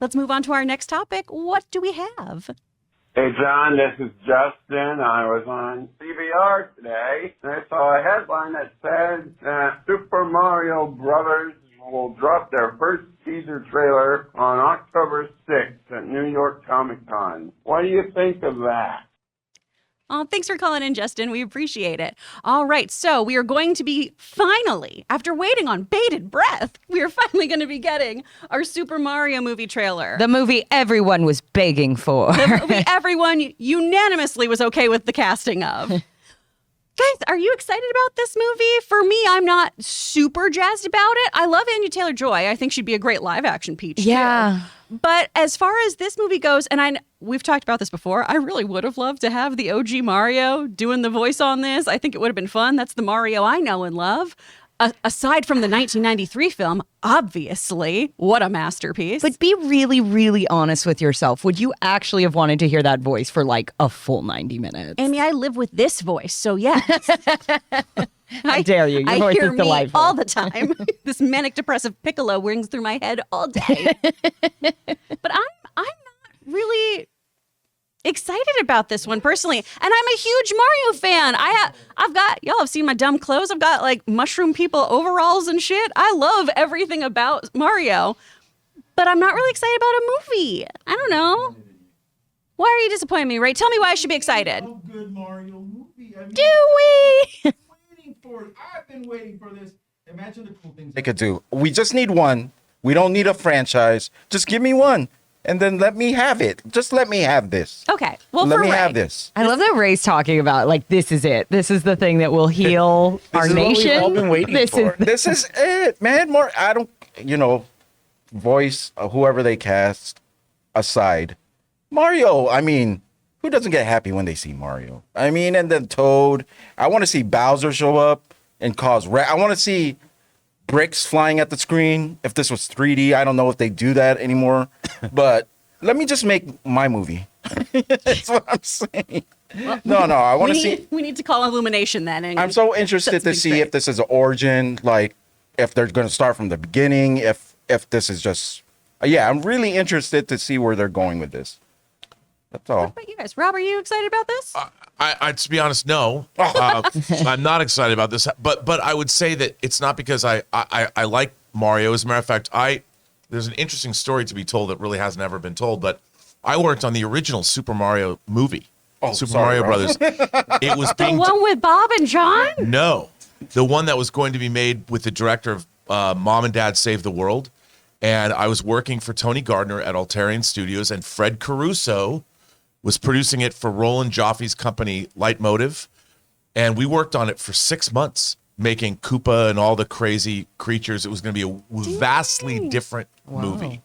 Let's move on to our next topic. What do we have? Hey, John, this is Justin. I was on CBR today, and I saw a headline that said that Super Mario Brothers will drop their first teaser trailer on October 6th at New York Comic Con. What do you think of that? Oh, thanks for calling in, Justin. We appreciate it. All right, so we are going to be finally, after waiting on bated breath, we are finally going to be getting our Super Mario movie trailer. The movie everyone was begging for. The movie everyone unanimously was okay with the casting of. Guys, are you excited about this movie? For me, I'm not super jazzed about it. I love Anya Taylor-Joy. I think she'd be a great live-action Peach, Yeah. too. But as far as this movie goes, and we've talked about this before, I really would have loved to have the OG Mario doing the voice on this. I think it would have been fun. That's the Mario I know and love. Aside from the 1993 film, obviously, what a masterpiece. But be really, really honest with yourself. Would you actually have wanted to hear that voice for like a full 90 minutes? Amy, I live with this voice, so yes. How dare you? Your I voice hear is delightful. me all the time. This manic depressive piccolo rings through my head all day. But I'm not really excited about this one personally, and I'm a huge Mario fan. I've got, y'all have seen my dumb clothes. I've got like mushroom people overalls and shit. I love everything about Mario, but I'm not really excited about a movie. I don't know. Why are you disappointing me, Ray? Tell me why I should be excited. No good Mario movie. I mean, Do we? waiting for it. I've been waiting for this. Imagine the cool things They could do. We just need one. We don't need a franchise. Just give me one. And then let me have it. Just let me have this. Okay. Well, let for me Ray, have this. I love that Ray's talking about like this is it. This is the thing that will heal our This is nation. what we've all been waiting this for. is This is it, man. More. I don't. Voice whoever they cast aside. Mario. I mean, who doesn't get happy when they see Mario? I mean, and then Toad. I want to see Bowser show up and cause. I want to see bricks flying at the screen. If this was 3D, I don't know if they do that anymore. But let me just make my movie. That's what I'm saying. Well, No, I want to see. We need to call Illumination then. And I'm so interested set to something see straight. if this is an origin, like if they're going to start from the beginning, if this is just. Yeah, I'm really interested to see where they're going with this. That's all. What about you guys? Rob, are you excited about this? I to be honest, no. I'm not excited about this. But I would say that it's not because I like Mario. As a matter of fact, there's an interesting story to be told that really hasn't ever been told. But I worked on the original Super Mario movie, Super sorry, Mario Rob. Brothers. It was The being one with Bob and John? no, the one that was going to be made with the director of Mom and Dad Save the World. And I was working for Tony Gardner at Altarian Studios, and Fred Caruso was producing it for Roland Joffe's company, Leitmotiv. And we worked on it for 6 months, making Koopa and all the crazy creatures. It was going to be a vastly different movie.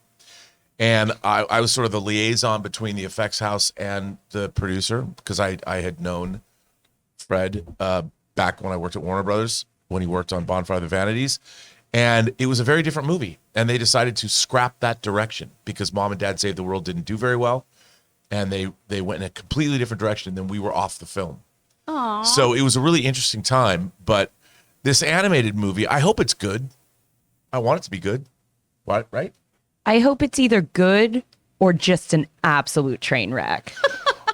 And I was sort of the liaison between the effects house and the producer, because I had known Fred back when I worked at Warner Brothers, when he worked on Bonfire of the Vanities. And it was a very different movie. And they decided to scrap that direction because Mom and Dad Save the World didn't do very well. And they went in a completely different direction, and then we were off the film. Aww. So it was a really interesting time. But this animated movie, I hope it's good. I want it to be good. What, right? I hope it's either good or just an absolute train wreck.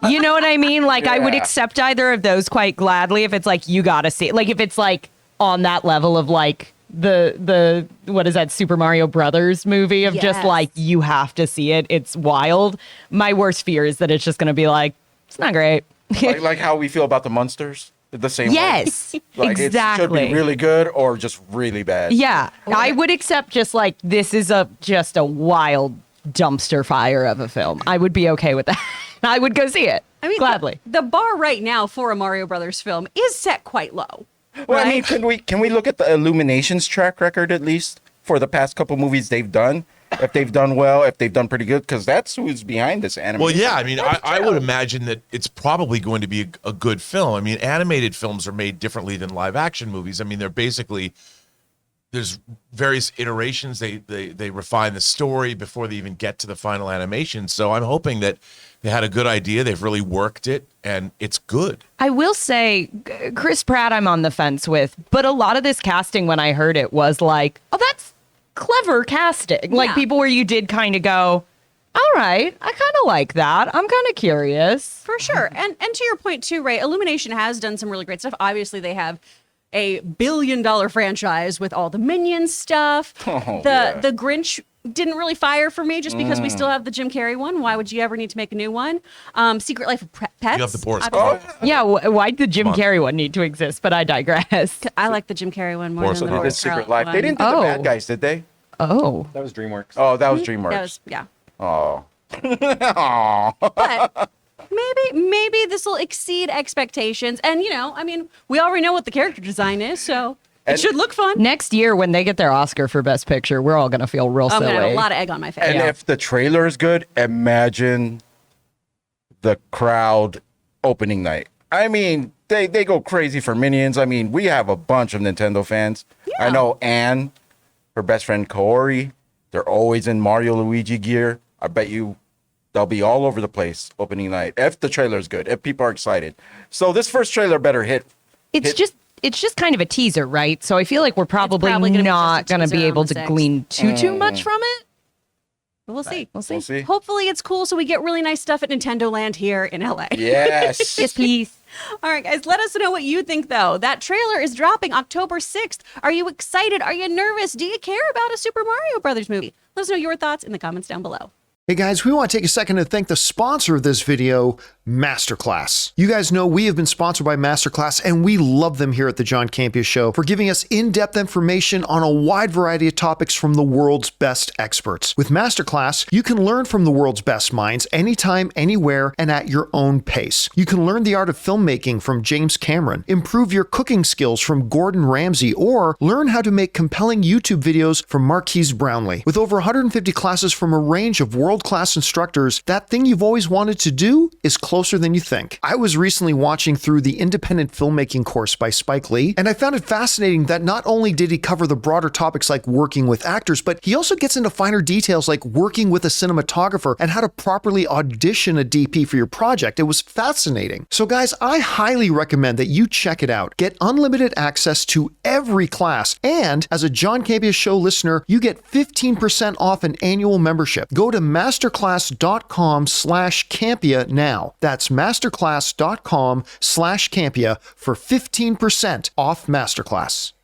You know what I mean? Like I would Yeah. accept either of those quite gladly if it's like you gotta see it. Like if it's like on that level of like the what is that Super Mario Brothers movie of just Yes. like you have to see it. It's wild. My worst fear is that it's just gonna be like it's not great. like how we feel about the Munsters. The same way. Yes, Like exactly. it should be really good or just really bad. Yeah, I would accept just like this is just a wild dumpster fire of a film. I would be okay with that. I would go see it. I mean, gladly. The bar right now for a Mario Brothers film is set quite low. Well, I right? mean, can we look at the Illuminations track record at least for the past couple movies they've done? If they've done well, if they've done pretty good, because that's who's behind this animation. Well, yeah. I mean, I would imagine that it's probably going to be a good film. I mean, animated films are made differently than live action movies. I mean, they're basically, there's various iterations. They refine the story before they even get to the final animation. So I'm hoping that they had a good idea. They've really worked it, and it's good. I will say, Chris Pratt, I'm on the fence with, but a lot of this casting, when I heard it, was like, oh, that's clever casting. Like Yeah. people where you did kind of go, All right. I kind of like that. I'm kind of curious. For sure. And to your point too, Ray, Illumination has done some really great stuff. Obviously, they have a billion-dollar franchise with all the Minions stuff. The Grinch didn't really fire for me just because we still have the Jim Carrey one. Why would you ever need to make a new one? Secret Life of Pets. You have the Boris. Yeah, why'd the Jim Carrey one need to exist? But I digress. I like the Jim Carrey one more Boris than the and Boris Secret Karloff Life. one. They didn't do the bad guys, did they? Oh. That was DreamWorks. Oh, that was DreamWorks. That was, yeah. Oh. But maybe this will exceed expectations. And, we already know what the character design is, so it should look fun. Next year, when they get their Oscar for Best Picture, we're all going to feel real I'm silly. going to have a lot of egg on my face. And if the trailer is good, imagine the crowd opening night. I mean, they go crazy for Minions. I mean, we have a bunch of Nintendo fans. Yeah. I know Anne, her best friend Kaori, they're always in Mario Luigi gear. I bet you they'll be all over the place opening night if the trailer is good, if people are excited. So this first trailer better hit. It's just kind of a teaser, right? So I feel like we're probably probably gonna be not just a going to be teaser able on the to 6th. glean too much from it. But we'll see. We'll see. We'll see. Hopefully it's cool so we get really nice stuff at Nintendo Land here in LA. Yes. Yes, please. All right, guys, let us know what you think, though. That trailer is dropping October 6th. Are you excited? Are you nervous? Do you care about a Super Mario Brothers movie? Let us know your thoughts in the comments down below. Hey guys, we want to take a second to thank the sponsor of this video, MasterClass. You guys know we have been sponsored by MasterClass, and we love them here at the John Campea Show for giving us in-depth information on a wide variety of topics from the world's best experts. With MasterClass, you can learn from the world's best minds anytime, anywhere, and at your own pace. You can learn the art of filmmaking from James Cameron, improve your cooking skills from Gordon Ramsay, or learn how to make compelling YouTube videos from Marquise Brownlee. With over 150 classes from a range of world-class instructors, that thing you've always wanted to do is closer than you think. I was recently watching through the independent filmmaking course by Spike Lee, and I found it fascinating that not only did he cover the broader topics like working with actors, but he also gets into finer details like working with a cinematographer and how to properly audition a DP for your project. It was fascinating. So guys, I highly recommend that you check it out. Get unlimited access to every class, and as a John Campea Show listener, you get 15% off an annual membership. Go to masterclass.com/Campea now. That's masterclass.com/Campea for 15% off Masterclass.